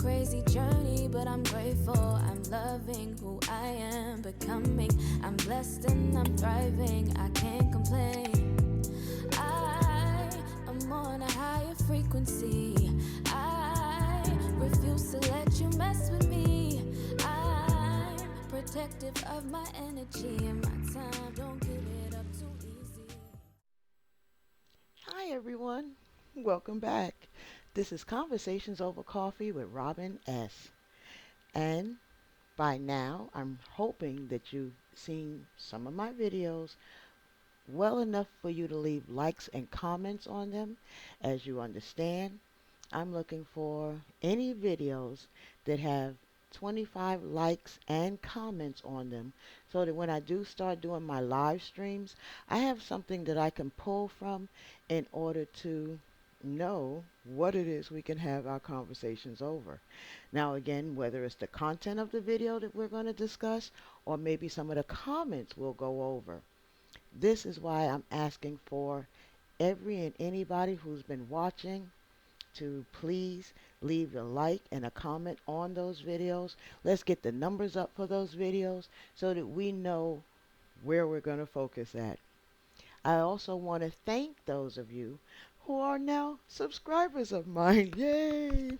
crazy journey, but I'm grateful. I'm loving who I am becoming. I'm blessed and I'm thriving. I can't complain. I am on a higher frequency. I refuse to let you mess with me. I'm protective of my energy and my time. Don't give it up too easy. Hi, everyone. Welcome back. This is Conversations Over Coffee with Robin S. And by now, I'm hoping that you've seen some of my videos well enough for you to leave likes and comments on them. As you understand, I'm looking for any videos that have 25 likes and comments on them so that when I do start doing my live streams, I have something that I can pull from in order to know what it is we can have our conversations over. Now, again, whether it's the content of the video that we're going to discuss or maybe some of the comments we'll go over. This is why I'm asking for every and anybody who's been watching to please leave a like and a comment on those videos. Let's get the numbers up for those videos so that we know where we're going to focus at. I also want to thank those of you who are now subscribers of mine. Yay!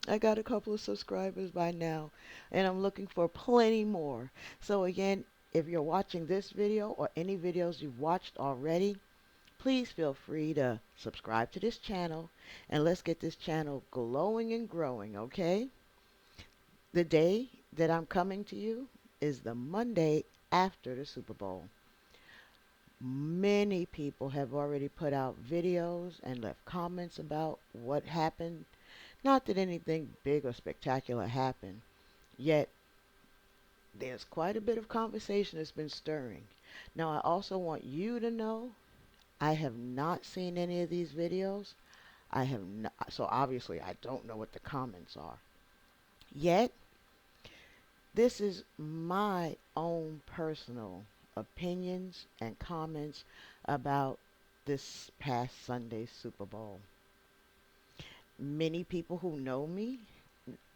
I got a couple of subscribers by now, and I'm looking for plenty more. So again, if you're watching this video or any videos you've watched already, please feel free to subscribe to this channel and let's get this channel glowing and growing, okay? The day that I'm coming to you is the Monday after the Super Bowl. Many people have already put out videos and left comments about what happened. Not that anything big or spectacular happened, yet there's quite a bit of conversation that's been stirring. Now, I also want you to know I have not seen any of these videos. I have not, so obviously I don't know what the comments are. Yet, this is my own personal opinions and comments about this past Sunday's Super Bowl. Many people who know me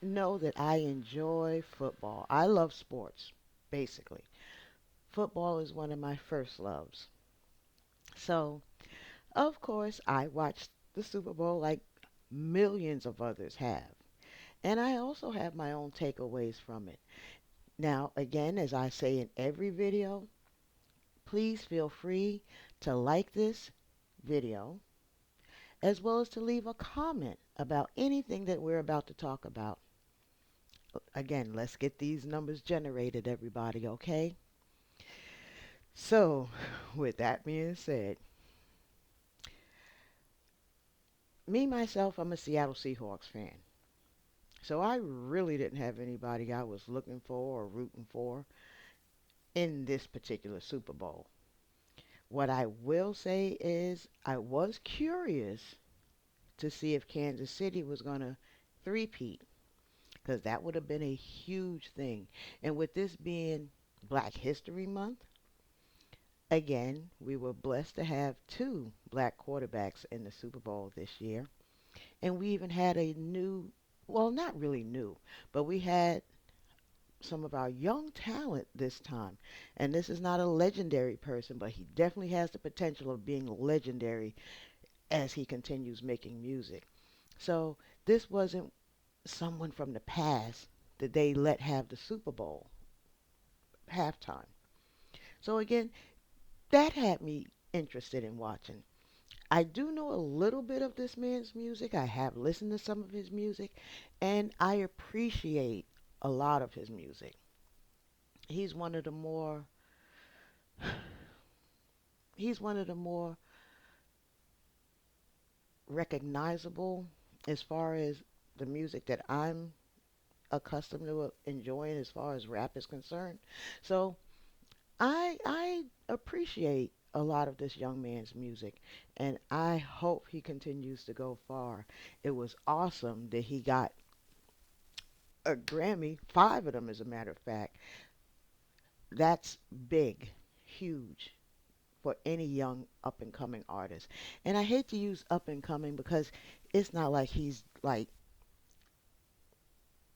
know that I enjoy football. I love sports, basically. Football is one of my first loves. So, of course, I watched the Super Bowl like millions of others have. And I also have my own takeaways from it. Now, again, as I say in every video, please feel free to like this video as well as to leave a comment about anything that we're about to talk about. Again, let's get these numbers generated, everybody, okay? So, with that being said, me myself, I'm a Seattle Seahawks fan. So I really didn't have anybody I was looking for or rooting for in this particular Super Bowl. What I will say is I was curious to see if Kansas City was going to three-peat because that would have been a huge thing. And with this being Black History Month, again, we were blessed to have two black quarterbacks in the Super Bowl this year. And we even had a new, well, not really new, but we had some of our young talent this time. And this is not a legendary person, but he definitely has the potential of being legendary as he continues making music. So this wasn't someone from the past that they let have the Super Bowl halftime. So again, that had me interested in watching. I do know a little bit of this man's music. I have listened to some of his music, and I appreciate a lot of his music. He's one of the more he's one of the more recognizable as far as the music that I'm accustomed to enjoying as far as rap is concerned. So I appreciate a lot of this young man's music, and I hope he continues to go far. It was awesome that he got a Grammy, five of them, as a matter of fact. That's big, huge for any young up and coming artist. And I hate to use up and coming because it's not like he's like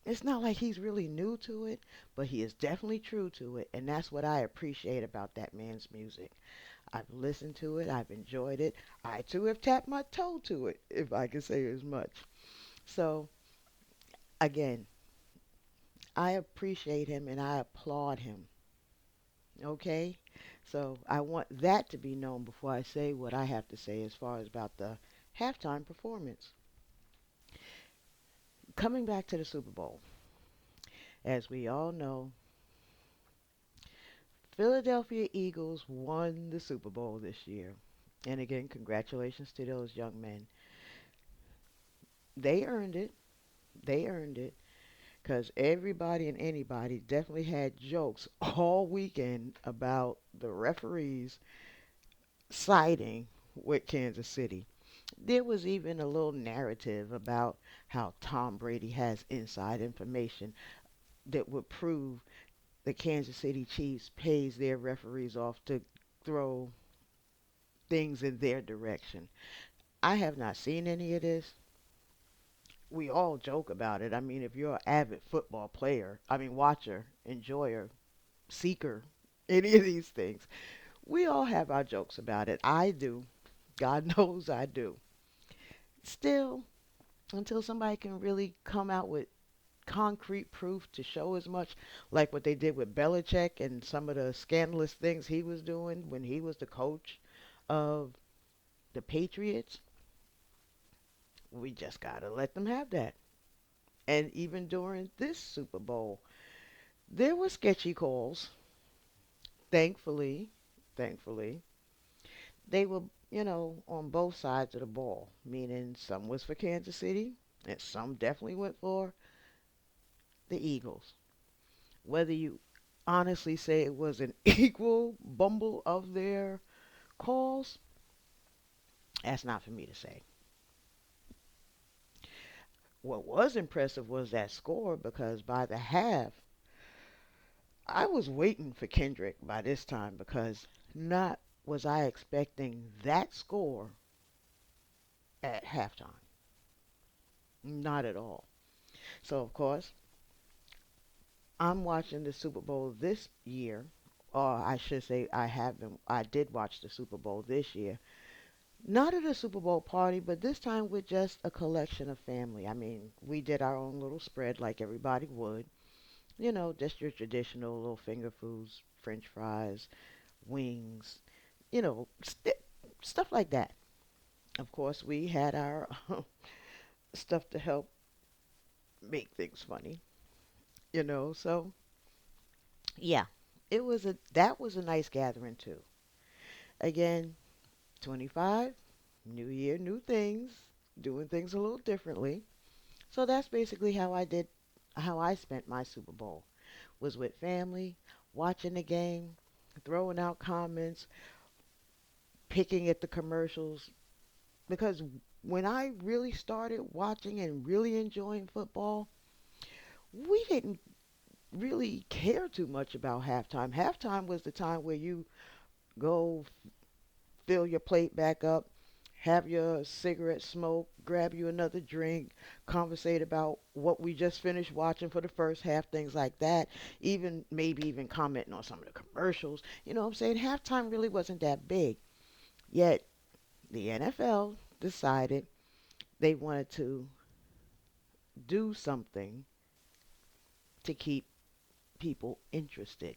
It's not like he's really new to it, but he is definitely true to it, and that's what I appreciate about that man's music. I've listened to it, I've enjoyed it. I too have tapped my toe to it, if I can say as much. So, again, I appreciate him and I applaud him. Okay? So, I want that to be known before I say what I have to say as far as about the halftime performance. Coming back to the Super Bowl, as we all know, Philadelphia Eagles won the Super Bowl this year. And again, congratulations to those young men. They earned it. They earned it because everybody and anybody definitely had jokes all weekend about the referees siding with Kansas City. There was even a little narrative about how Tom Brady has inside information that would prove the Kansas City Chiefs pays their referees off to throw things in their direction. I have not seen any of this. We all joke about it. I mean, if you're an avid football player, I mean, watcher, enjoyer, seeker, any of these things, we all have our jokes about it. I do. God knows I do. Still, until somebody can really come out with concrete proof to show as much, like what they did with Belichick and some of the scandalous things he was doing when he was the coach of the Patriots, we just got to let them have that. And even during this Super Bowl, there were sketchy calls. Thankfully, thankfully, they were, on both sides of the ball, meaning some was for Kansas City and some definitely went for the Eagles. Whether you honestly say it was an equal bumble of their calls, that's not for me to say. What was impressive was that score because by the half, I was waiting for Kendrick by this time because not was I expecting that score at halftime. Not at all. So, of course, I'm watching the Super Bowl this year, or I should say I did watch the Super Bowl this year. Not at a Super Bowl party, but this time with just a collection of family. I mean, we did our own little spread like everybody would. Just your traditional little finger foods, french fries, wings, stuff like that. Of course, we had our stuff to help make things funny, so yeah, that was a nice gathering too. Again, 25, new year, new things, doing things a little differently. So that's basically how I spent my Super Bowl. Was with family, watching the game, throwing out comments, picking at the commercials. Because when I really started watching and really enjoying football, we didn't really care too much about halftime. Halftime was the time where you go fill your plate back up, have your cigarette smoke, grab you another drink, conversate about what we just finished watching for the first half, things like that. Even maybe even commenting on some of the commercials. You know what I'm saying? Halftime really wasn't that big. Yet the NFL decided they wanted to do something to keep people interested.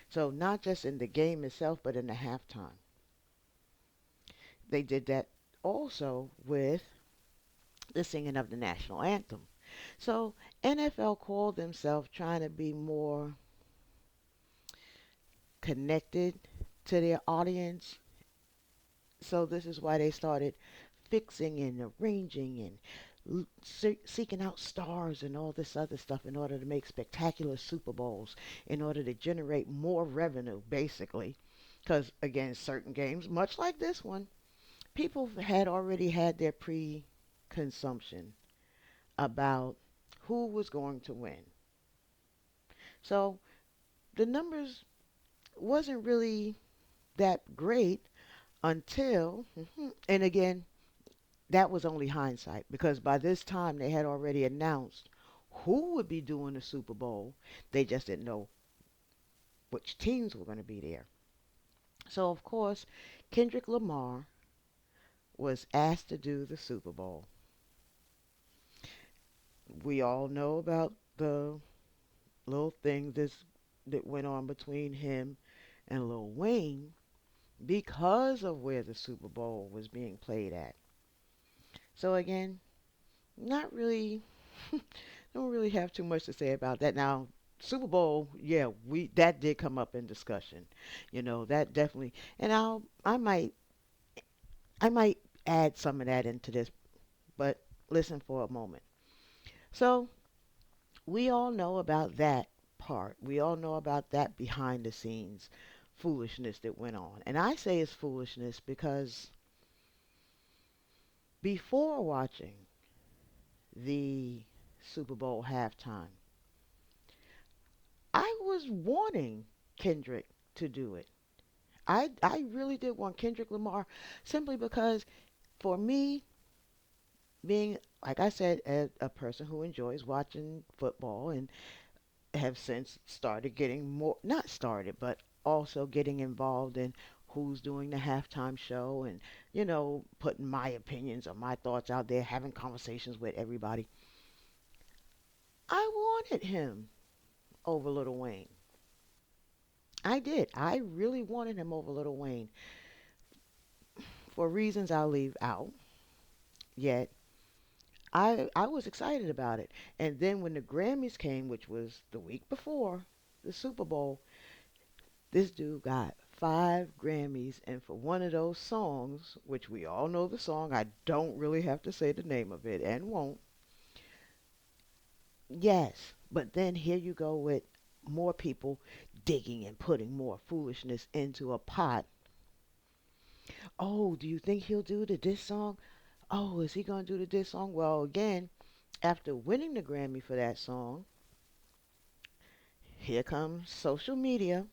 So not just in the game itself, but in the halftime. They did that also with the singing of the national anthem. So NFL called themselves trying to be more connected to their audience. So this is why they started fixing and arranging and seeking out stars and all this other stuff in order to make spectacular Super Bowls, in order to generate more revenue, basically. Because, again, certain games, much like this one, people had already had their pre consumption about who was going to win. So the numbers wasn't really that great until, and again, that was only hindsight because by this time they had already announced who would be doing the Super Bowl. They just didn't know which teams were going to be there. So, of course, Kendrick Lamar was asked to do the Super Bowl. We all know about the little thing that went on between him and Lil Wayne because of where the Super Bowl was being played at. So again, not really, don't really have too much to say about that. Now, Super Bowl, yeah, we that did come up in discussion. That definitely, and I might add some of that into this, but listen for a moment. So, we all know about that part. We all know about that behind the scenes foolishness that went on. And I say it's foolishness because before watching the Super Bowl halftime, I was wanting Kendrick to do it. I really did want Kendrick Lamar simply because for me, being, like I said, a person who enjoys watching football and have since started getting more, not started, but also getting involved in who's doing the halftime show and, putting my opinions or my thoughts out there, having conversations with everybody. I wanted him over Little Wayne. I did. I really wanted him over Little Wayne for reasons I'll leave out. Yet I was excited about it. And then when the Grammys came, which was the week before the Super Bowl, this dude got 5 Grammys, and for one of those songs, which we all know the song, I don't really have to say the name of it and won't. Yes, but then here you go with more people digging and putting more foolishness into a pot. Oh, do you think he'll do the diss song? Oh, is he going to do the diss song? Well, again, after winning the Grammy for that song, here comes social media.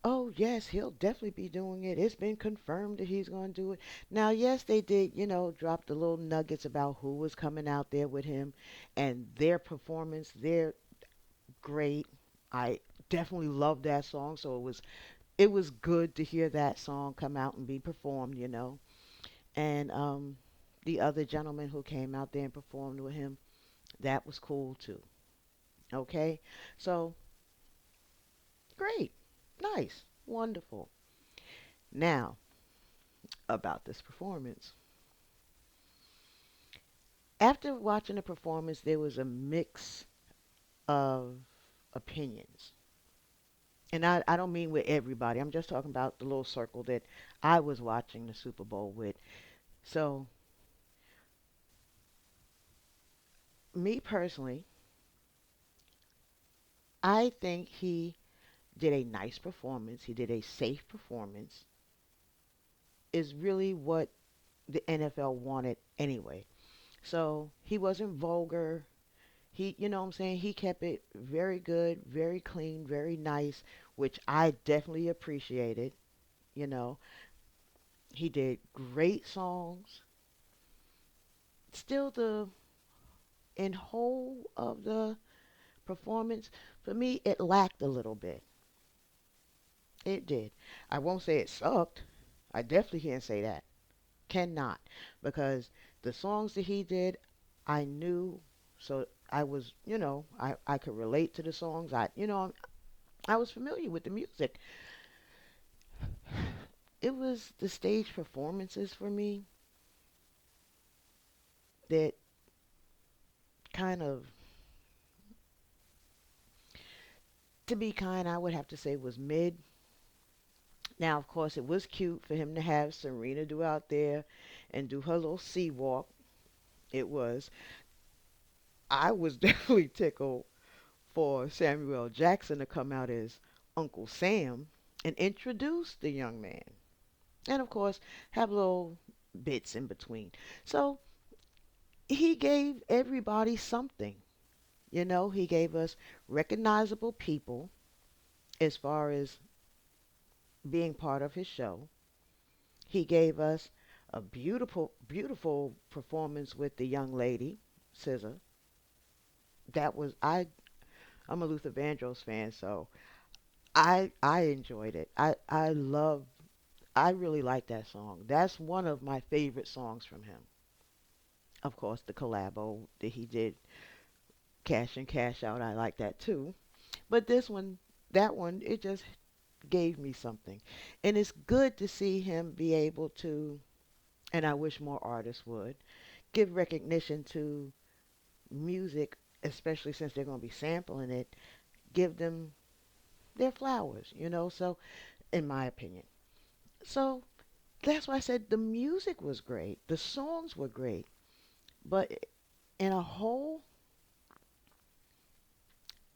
Oh, yes, he'll definitely be doing it. It's been confirmed that he's going to do it. Now, yes, they did, drop the little nuggets about who was coming out there with him and their performance. They're great. I definitely love that song, so it was good to hear that song come out and be performed. And the other gentleman who came out there and performed with him, that was cool too. Okay? So, great. Nice. Wonderful. Now, about this performance. After watching the performance, there was a mix of opinions. And I don't mean with everybody. I'm just talking about the little circle that I was watching the Super Bowl with. So, me personally, I think he did a nice performance. He did a safe performance. Is really what the NFL wanted anyway. So, he wasn't vulgar. You know what I'm saying? He kept it very good, very clean, very nice, which I definitely appreciated. You know, he did great songs. Still, the in whole of the performance, for me, it lacked a little bit. It did. I won't say it sucked. I definitely can't say that. Cannot. Because the songs that he did, I knew. So I was, I could relate to the songs. I was familiar with the music. It was the stage performances for me that kind of, to be kind, I would have to say was mid. Now, of course, it was cute for him to have Serena do out there and do her little sea walk. It was. I was definitely tickled for Samuel Jackson to come out as Uncle Sam and introduce the young man. And of course, have little bits in between. So he gave everybody something. He gave us recognizable people as far as being part of his show. He gave us a beautiful, beautiful performance with the young lady, SZA. that was I'm a Luther Vandross fan, so I enjoyed it. I really like that song. That's one of my favorite songs from him. Of course, the collabo that he did, Cash and Cash Out, I like that too. But this one, that one, it just gave me something. And it's good to see him be able to, and I wish more artists would, give recognition to music, especially since they're going to be sampling it, give them their flowers, so in my opinion. So that's why I said the music was great, the songs were great, but in a whole,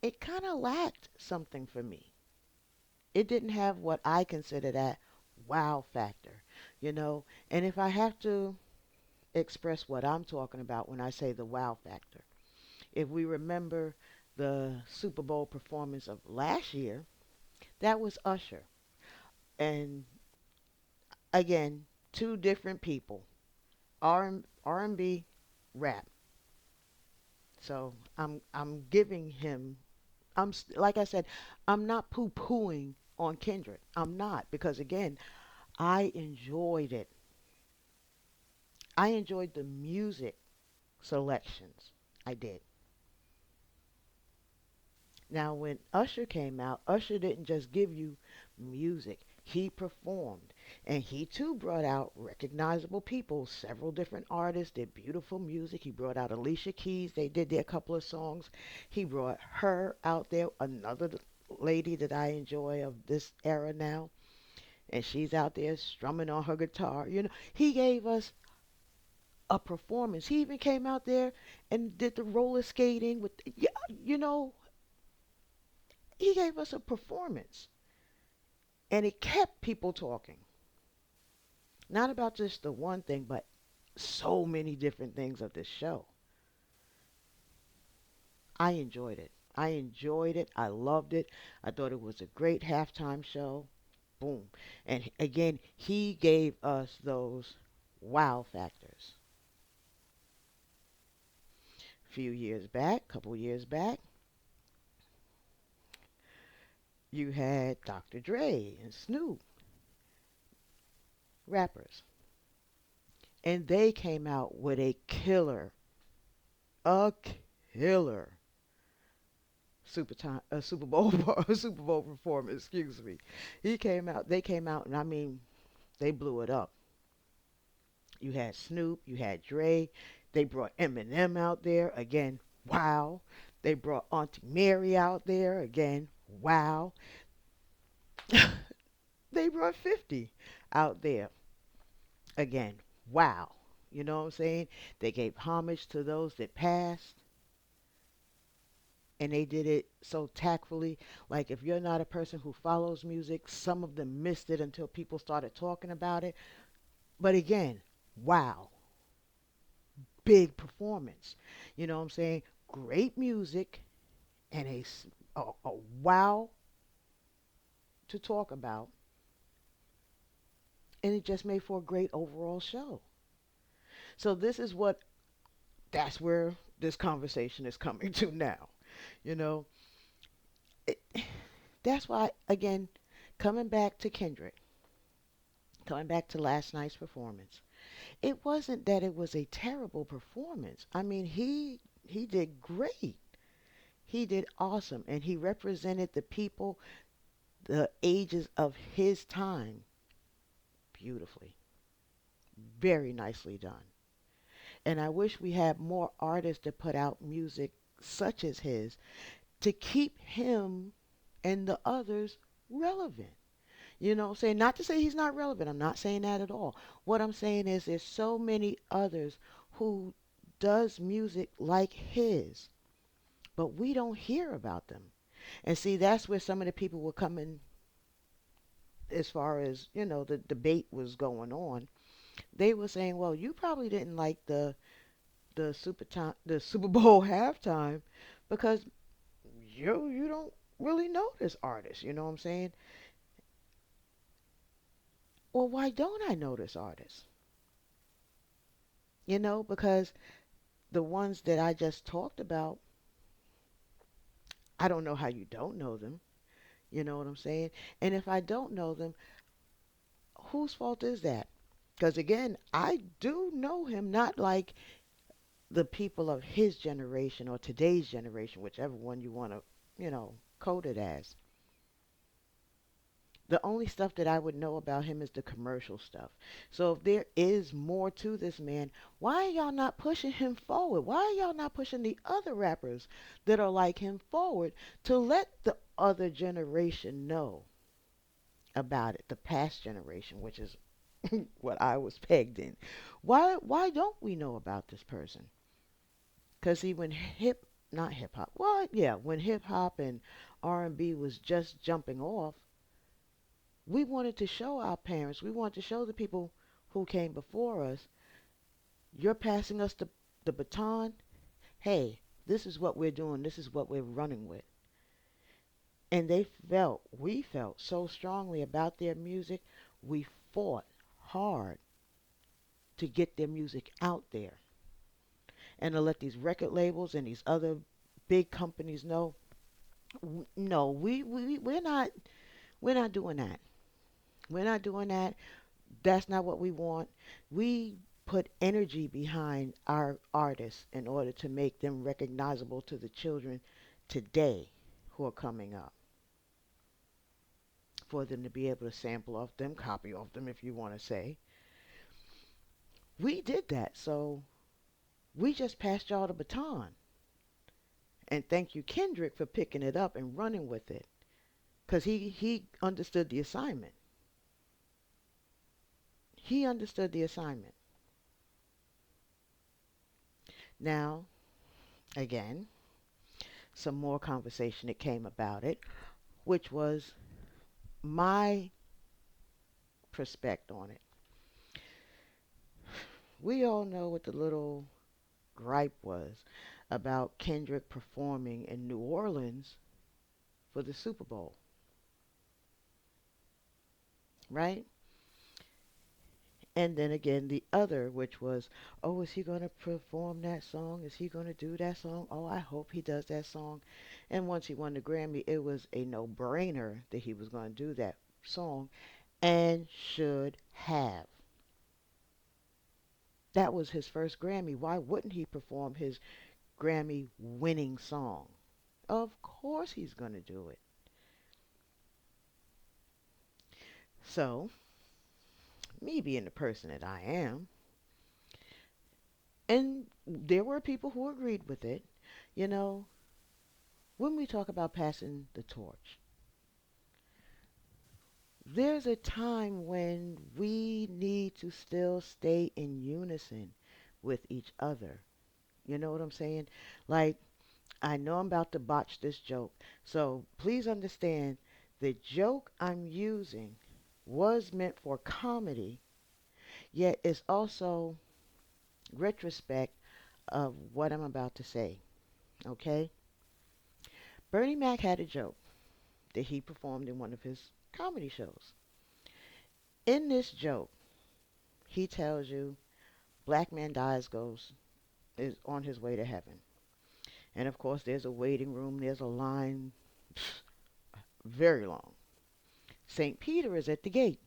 it kind of lacked something for me. It didn't have what I consider that wow factor, you know. And if I have to express what I'm talking about when I say the wow factor, if we remember the Super Bowl performance of last year, that was Usher. And again, two different people, R&B, rap. So I'm giving him. Like I said, I'm not poo-pooing on Kendrick. I'm not, because again, I enjoyed it. I enjoyed the music selections. I did. Now, when Usher came out, Usher didn't just give you music. He performed. And he too brought out recognizable people. Several different artists did beautiful music. He brought out Alicia Keys. They did their couple of songs. He brought her out there, another lady that I enjoy of this era now. And she's out there strumming on her guitar. He gave us a performance. He even came out there and did the roller skating with, yeah, you know, he gave us a performance. And it kept people talking. Not about just the one thing, but so many different things of this show. I enjoyed it. I enjoyed it. I loved it. I thought it was a great halftime show. Boom. And again, he gave us those wow factors. A few years back, couple years back, you had Dr. Dre and Snoop, rappers. And they came out with a killer Super Bowl Super Bowl performance. Excuse me. They came out, and I mean, they blew it up. You had Snoop, you had Dre. They brought Eminem out there again. Wow. They brought Auntie Mary out there again. Wow. They brought 50 out there again. Wow. You know what I'm saying? They gave homage to those that passed, and they did it so tactfully. Like, if you're not a person who follows music, some of them missed it until people started talking about it. But again, wow, big performance. You know what I'm saying? Great music and a wow to talk about, and it just made for a great overall show. So that's where this conversation is coming to now. You know, it, that's why, again, coming back to Kendrick, coming back to last night's performance, it wasn't that it was a terrible performance. I mean, he did great. He did awesome, and he represented the people, the ages of his time beautifully. Very nicely done. And I wish we had more artists to put out music such as his to keep him and the others relevant. You know what I'm saying? Not to say he's not relevant. I'm not saying that at all. What I'm saying is there's so many others who does music like his, but we don't hear about them. And see, that's where some of the people were coming as far as, the debate was going on. They were saying, well, you probably didn't like the Super Bowl halftime because you don't really know this artist. You know what I'm saying? Well, why don't I know this artist? Because the ones that I just talked about, I don't know how you don't know them. You know what I'm saying? And if I don't know them, whose fault is that? Because again, I do know him, not like the people of his generation or today's generation, whichever one you want to, code it as. The only stuff that I would know about him is the commercial stuff. So if there is more to this man, why are y'all not pushing him forward? Why are y'all not pushing the other rappers that are like him forward to let the other generation know about it, the past generation, which is what I was pegged in. Why don't we know about this person? Because see, when not hip hop, well, yeah, when hip hop and R&B was just jumping off, we wanted to show our parents, we wanted to show the people who came before us, you're passing us the baton. Hey, this is what we're doing. This is what we're running with. And we felt so strongly about their music. We fought hard to get their music out there and to let these record labels and these other big companies know, no, we're not doing that. We're not doing that. That's not what we want. We put energy behind our artists in order to make them recognizable to the children today who are coming up, for them to be able to sample off them, copy off them, if you want to say. We did that, so we just passed y'all the baton. And thank you, Kendrick, for picking it up and running with it, because he understood the assignment. He understood the assignment. Now, again, some more conversation that came about it, which was my perspective on it. We all know what the little gripe was about Kendrick performing in New Orleans for the Super Bowl, right? And then again, the other, which was, oh, is he going to perform that song? Is he going to do that song? Oh, I hope he does that song. And once he won the Grammy, it was a no brainer that he was going to do that song and should have. That was his first Grammy. Why wouldn't he perform his Grammy winning song? Of course he's going to do it. So, me being the person that I am, and there were people who agreed with it, you know, when we talk about passing the torch, there's a time when we need to still stay in unison with each other. You know what I'm saying? Like, I know I'm about to botch this joke, so please understand the joke I'm using was meant for comedy, yet it's also retrospect of what I'm about to say. Okay? Bernie Mac had a joke that he performed in one of his comedy shows. In this joke, he tells you black man dies, goes is on his way to heaven. And of course there's a waiting room, there's a line very long. St. Peter is at the gate.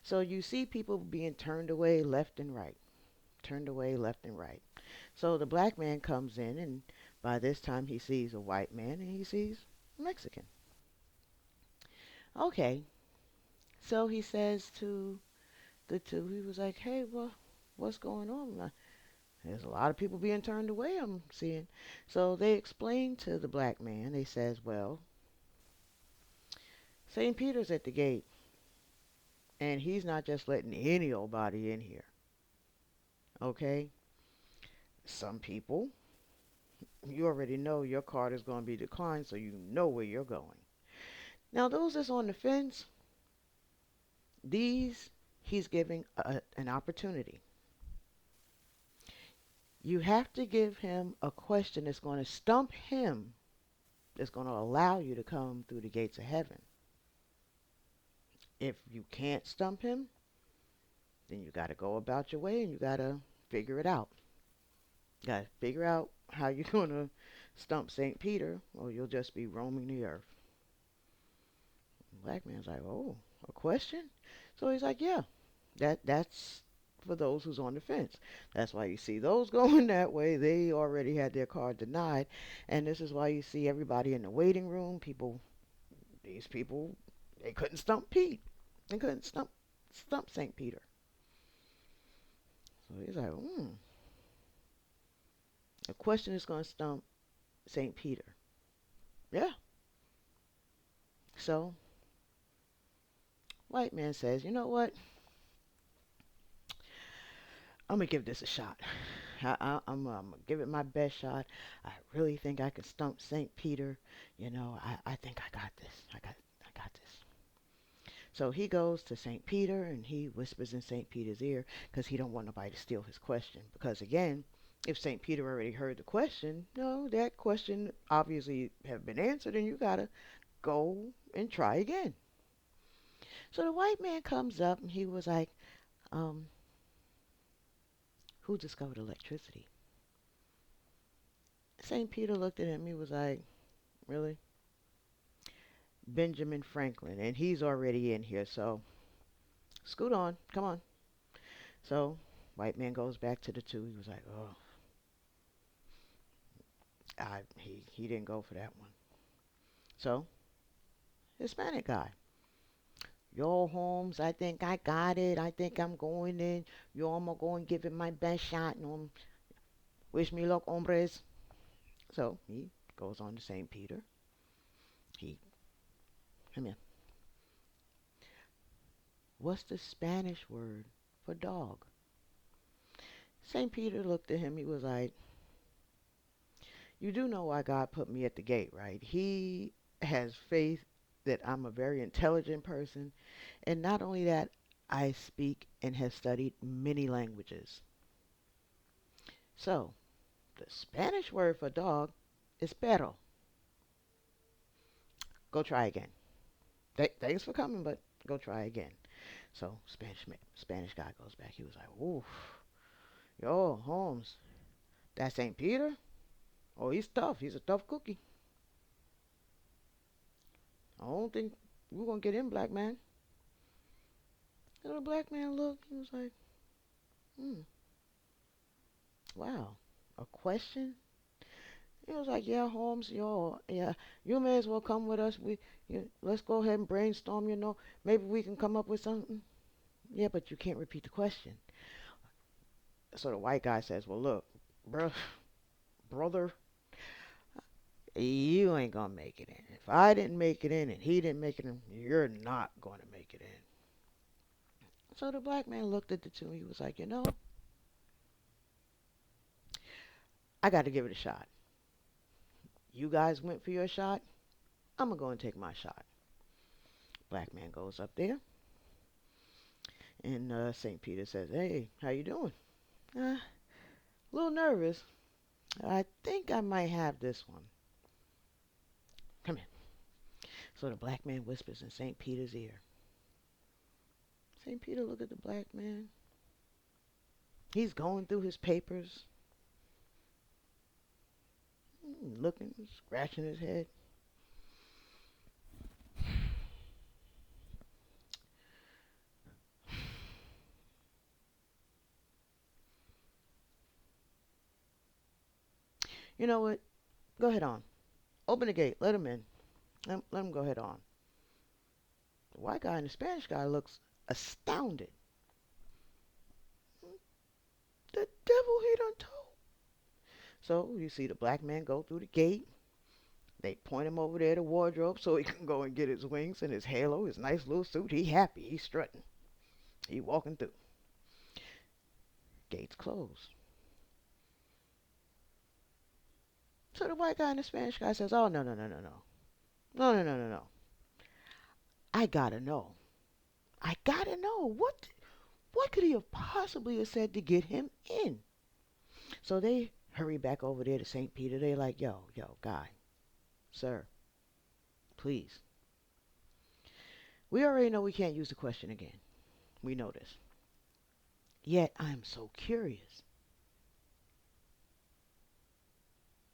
So you see people being turned away left and right. Turned away left and right. So the black man comes in, and by this time he sees a white man and he sees a Mexican. Okay, so he says to the two, he was like, hey, well, what's going on? There's a lot of people being turned away, I'm seeing. So they explain to the black man, they says, well, St. Peter's at the gate, and he's not just letting any old body in here. Okay? Some people, you already know your card is going to be declined, so you know where you're going. Now, those that's on the fence, these he's giving an opportunity. You have to give him a question that's going to stump him, that's going to allow you to come through the gates of heaven. If you can't stump him, then you got to go about your way and you got to figure it out. You got to figure out how you're going to stump St. Peter, or you'll just be roaming the earth. Black man's like, oh, a question? So he's like, yeah, that's for those who's on the fence. That's why you see those going that way. They already had their card denied, and this is why you see everybody in the waiting room. These people, they couldn't stump Pete. They couldn't stump St. Peter. So he's like, a question is going to stump St. Peter. Yeah. So white man says, you know what? I'm gonna give this a shot. I'm gonna give it my best shot. I really think I can stump St. Peter. I think I got this. I got this. So he goes to St. Peter and he whispers in St. Peter's ear because he don't want nobody to steal his question. Because again, if St. Peter already heard the question, no, that question obviously have been answered and you gotta go and try again. So the white man comes up and he was like, um, who discovered electricity? St. Peter looked at him. He was like, really? Benjamin Franklin. And he's already in here. So scoot on. Come on. So white man goes back to the two. He was like, oh, he didn't go for that one. So Hispanic guy. Yo, Holmes, I think I got it. I think I'm going in. Yo, I'm going to go and give it my best shot. Wish me luck, hombres. So he goes on to St. Peter. He, come here. What's the Spanish word for dog? St. Peter looked at him. He was like, you do know why God put me at the gate, right? He has faith that I'm a very intelligent person. And not only that, I speak and have studied many languages. So, the Spanish word for dog is perro. Go try again. Thanks for coming, but go try again. So, Spanish guy goes back. He was like, oof. Yo, Holmes, that St. Peter? Oh, he's tough. He's a tough cookie. I don't think we're going to get him, black man. And the black man looked. He was like, hmm, wow. A question? He was like, yeah, Holmes, yeah, you may as well come with us. Let's go ahead and brainstorm, Maybe we can come up with something. Yeah, but you can't repeat the question. So the white guy says, well, look, brother, you ain't gonna make it in. If I didn't make it in and he didn't make it in, you're not gonna make it in. So the black man looked at the two. He was like, I got to give it a shot. You guys went for your shot. I'm gonna go and take my shot. Black man goes up there, and St. Peter says, hey, how you doing? A little nervous. I think I might have this one. Come here. So the black man whispers in St. Peter's ear. St. Peter looked at the black man. He's going through his papers, looking, scratching his head. You know what? Go ahead on. Open the gate. Let him in. Let him go ahead on. The white guy and the Spanish guy looks astounded. The devil he done told. So you see the black man go through the gate. They point him over there to wardrobe so he can go and get his wings and his halo, his nice little suit. He happy. He's strutting. He walking through. Gates closed. So the white guy and the Spanish guy says, oh, no, no, no, no, no. No, no, no, no, no. I gotta know. I gotta know. What could he have possibly have said to get him in? So they hurry back over there to St. Peter. They're like, yo, guy, sir, please. We already know we can't use the question again. We know this. Yet I'm so curious.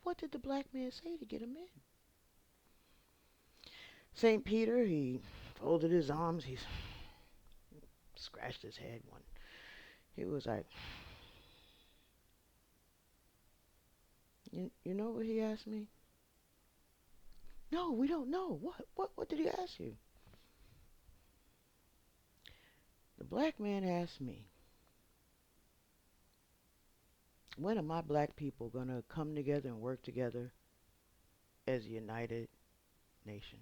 What did the black man say to get him in? St. Peter, he folded his arms, he scratched his head one. He was like, you know what he asked me? No, we don't know. What did he ask you? The black man asked me, when are my black people going to come together and work together as a united nation?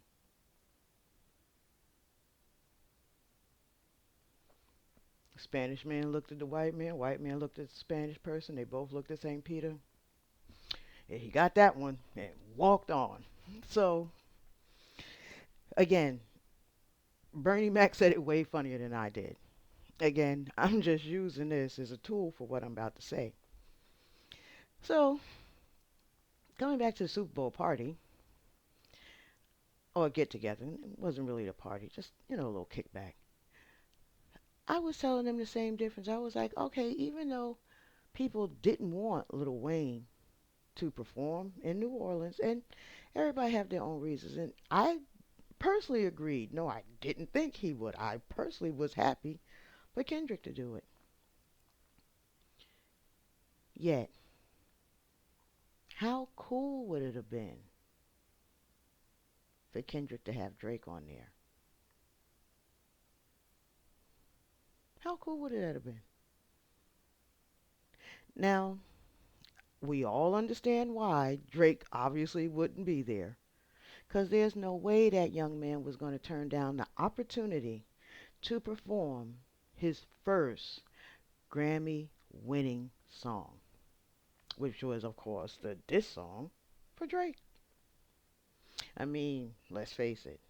The Spanish man looked at the white man looked at the Spanish person, they both looked at St. Peter. And he got that one and walked on. So, again, Bernie Mac said it way funnier than I did. Again, I'm just using this as a tool for what I'm about to say. So, coming back to the Super Bowl party, or get together, it wasn't really a party, just, a little kickback. I was telling them the same difference. I was like, okay, even though people didn't want Lil Wayne to perform in New Orleans, and everybody have their own reasons, and I personally agreed. No, I didn't think he would. I personally was happy for Kendrick to do it. Yet, how cool would it have been for Kendrick to have Drake on there? How cool would it have been? Now, we all understand why Drake obviously wouldn't be there. Because there's no way that young man was going to turn down the opportunity to perform his first Grammy winning song, which was, of course, the diss song for Drake. I mean, let's face it.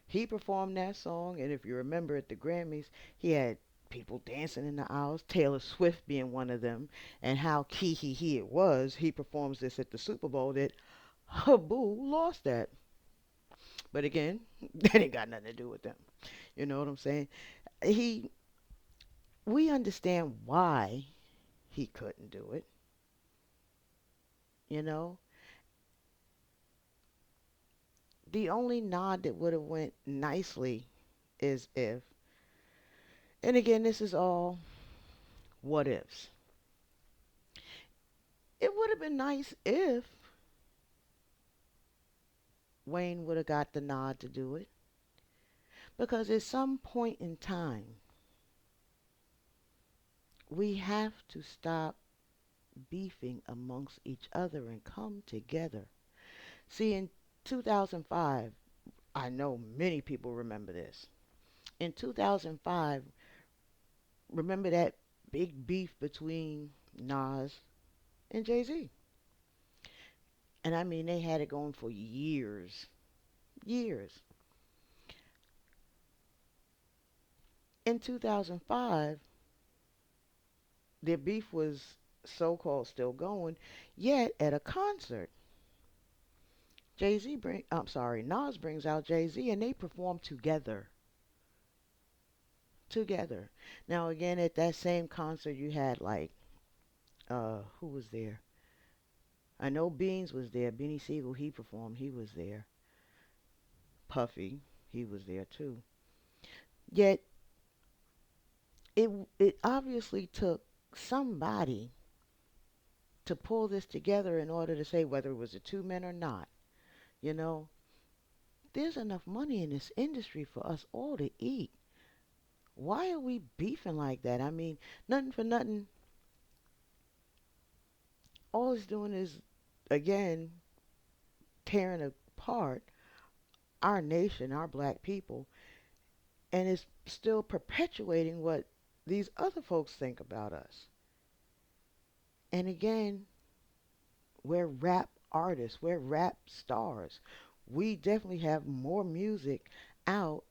He performed that song, and if you remember at the Grammys, he had people dancing in the aisles, Taylor Swift being one of them, and how he it was. He performs this at the Super Bowl that Habu lost that. But again, that ain't got nothing to do with them. You know what I'm saying? He, we understand why he couldn't do it. You know, the only nod that would have went nicely is if, and again, this is all what ifs. It would have been nice if Wayne would have got the nod to do it. Because at some point in time, we have to stop beefing amongst each other and come together. See, in 2005, I know many people remember this. In 2005, remember that big beef between Nas and Jay-Z? And I mean, they had it going for years. Years. In 2005, their beef was so-called still going, yet at a concert, Nas brings out Jay-Z and they perform together. Together. Now again, at that same concert, you had like, who was there? I know Beans was there. Beanie Siegel, he performed. He was there. Puffy, he was there too. Yet it it obviously took somebody to pull this together in order to say whether it was the two men or not. You know, there's enough money in this industry for us all to eat. Why are we beefing like that? I mean, nothing for nothing. All it's doing is, again, tearing apart our nation, our black people, and it's still perpetuating what these other folks think about us. And again, we're rap artists, we're rap stars. We definitely have more music out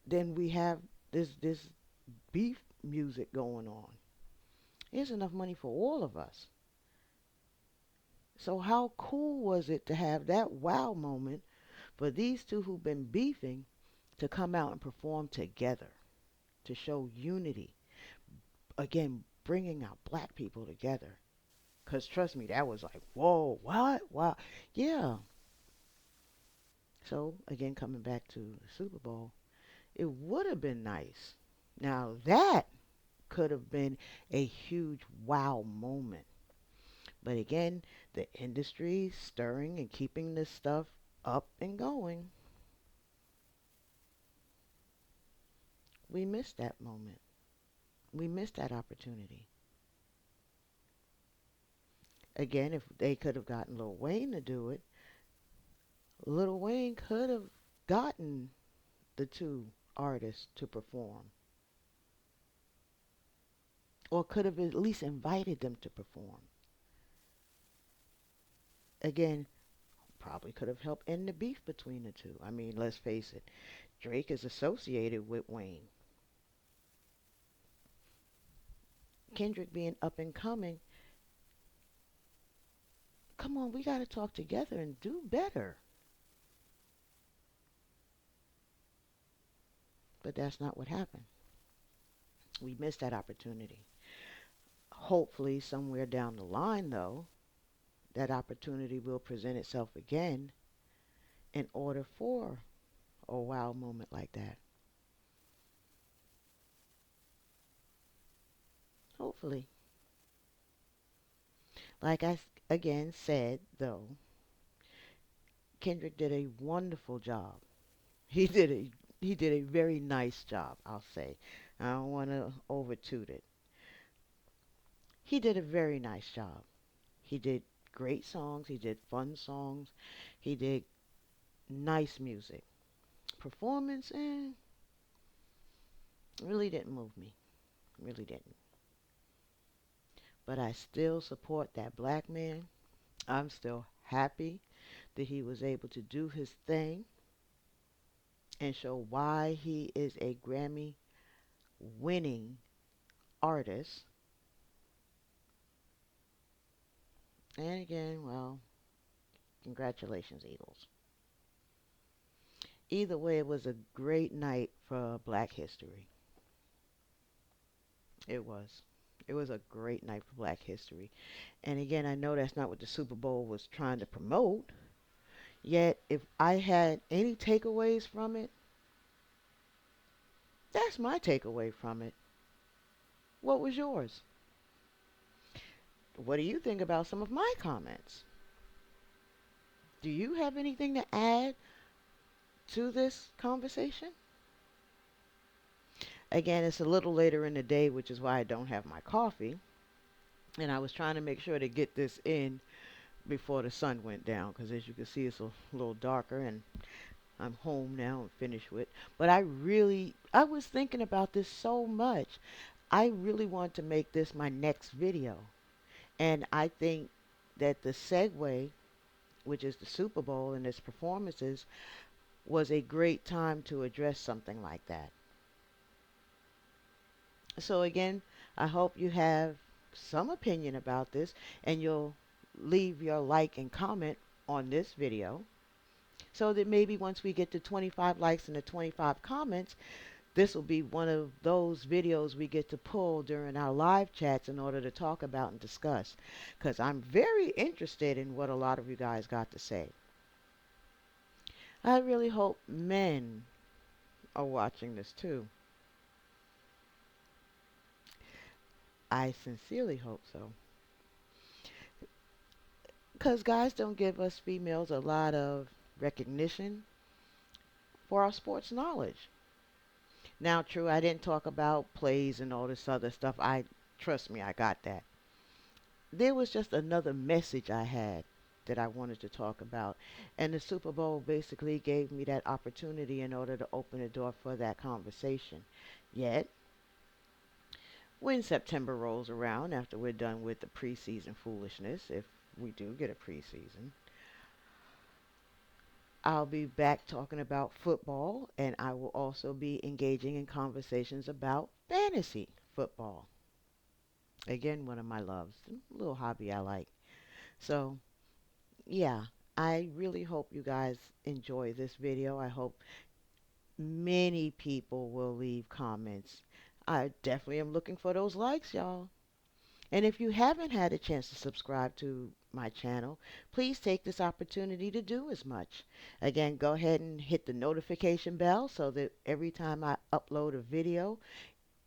than we have this beef music going on. There's enough money for all of us. So how cool was it to have that wow moment for these two who've been beefing to come out and perform together to show unity? Again, bringing our black people together. Because trust me, that was like, whoa, what? Wow. Yeah. So, again, coming back to the Super Bowl, it would have been nice. Now, that could have been a huge wow moment. But again, the industry stirring and keeping this stuff up and going, we missed that moment. We missed that opportunity. Again, if they could have gotten Lil Wayne to do it, Lil Wayne could have gotten the two artists to perform, or could have at least invited them to perform. Again, probably could have helped end the beef between the two. I mean, let's face it, Drake is associated with Wayne. Kendrick being up and coming, come on, we got to talk together and do better. But that's not what happened. We missed that opportunity. Hopefully, somewhere down the line, though, that opportunity will present itself again in order for a wow moment like that. Hopefully. Like I again said, though, Kendrick did a wonderful job. He did a he did a very nice job, I'll say. I don't want to overtoot it. He did a very nice job. He did great songs, he did fun songs, he did nice music. Performance, really didn't move me. Really didn't. But I still support that black man. I'm still happy that he was able to do his thing and show why he is a Grammy winning artist. And again, well, congratulations, Eagles. Either way, it was a great night for Black History. It was. It was a great night for Black History. And again, I know that's not what the Super Bowl was trying to promote. Yet, if I had any takeaways from it, that's my takeaway from it. What was yours? What do you think about some of my comments? Do you have anything to add to this conversation? Again, it's a little later in the day, which is why I don't have my coffee. And I was trying to make sure to get this in before the sun went down, because as you can see, it's a little darker, and I'm home now and finished with. But I was thinking about this so much. I really want to make this my next video. And I think that the segue, which is the Super Bowl and its performances, was a great time to address something like that. So again, I hope you have some opinion about this and you'll leave your like and comment on this video so that maybe once we get to 25 likes and the 25 comments, this will be one of those videos we get to pull during our live chats in order to talk about and discuss. Because I'm very interested in what a lot of you guys got to say. I really hope men are watching this too. I sincerely hope so. Because guys don't give us females a lot of recognition for our sports knowledge. Now, true, I didn't talk about plays and all this other stuff. Trust me, I got that. There was just another message I had that I wanted to talk about. And the Super Bowl basically gave me that opportunity in order to open the door for that conversation. Yet, when September rolls around, after we're done with the preseason foolishness, if we do get a preseason, I'll be back talking about football, and I will also be engaging in conversations about fantasy football. Again, one of my loves, a little hobby I like. So, yeah, I really hope you guys enjoy this video. I hope many people will leave comments. I definitely am looking for those likes, y'all. And if you haven't had a chance to subscribe to my channel, please take this opportunity to do as much. Again, go ahead and hit the notification bell so that every time I upload a video,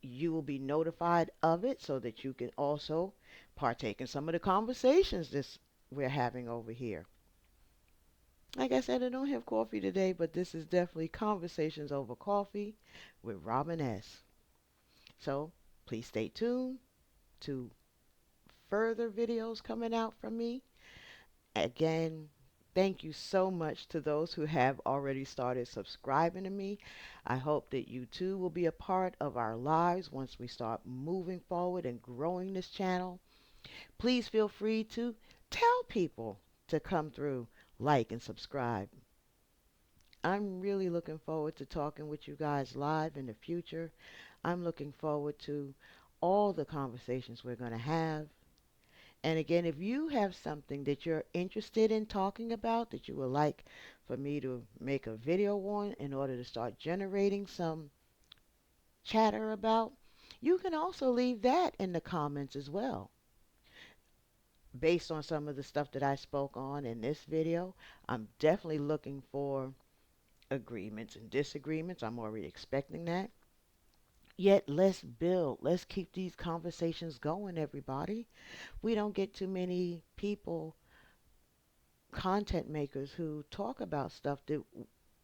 you will be notified of it so that you can also partake in some of the conversations this we're having over here. Like I said, I don't have coffee today, but this is definitely Conversations Over Coffee with Robin S. So please stay tuned to further videos coming out from me. Again, thank you so much to those who have already started subscribing to me. I hope that you too will be a part of our lives once we start moving forward and growing this channel. Please feel free to tell people to come through, like, and subscribe. I'm really looking forward to talking with you guys live in the future. I'm looking forward to all the conversations we're going to have. And again, if you have something that you're interested in talking about that you would like for me to make a video on in order to start generating some chatter about, you can also leave that in the comments as well. Based on some of the stuff that I spoke on in this video, I'm definitely looking for agreements and disagreements. I'm already expecting that. Yet let's build. Let's keep these conversations going, everybody. We don't get too many people, content makers, who talk about stuff that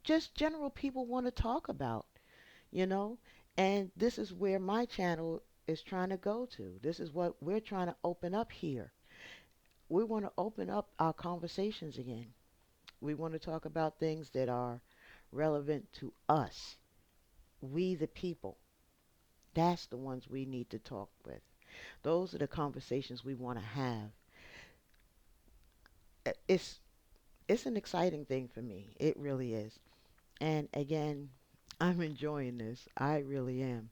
just general people want to talk about, you know? And this is where my channel is trying to go to. This is what we're trying to open up here. We want to open up our conversations again. We want to talk about things that are relevant to us, we the people. That's the ones we need to talk with. Those are the conversations we want to have. It's it's an exciting thing for me. It really is. And again, I'm enjoying this. I really am.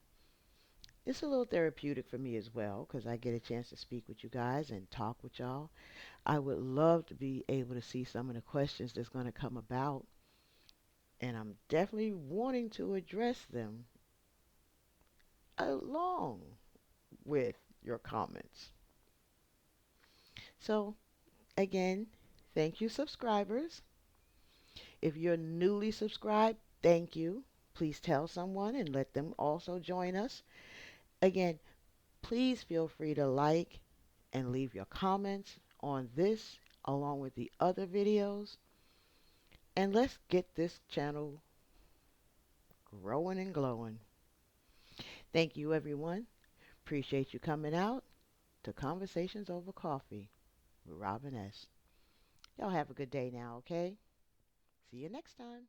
It's a little therapeutic for me as well because I get a chance to speak with you guys and talk with y'all. I would love to be able to see some of the questions that's going to come about, and I'm definitely wanting to address them along with your comments. So, again, thank you, subscribers. If you're newly subscribed, thank you. Please tell someone and let them also join us. Again, please feel free to like and leave your comments on this along with the other videos. And let's get this channel growing and glowing. Thank you, everyone. Appreciate you coming out to Conversations Over Coffee with Robin S. Y'all have a good day now, okay? See you next time.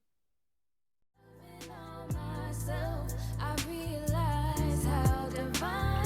Loving on myself, I realize how divine.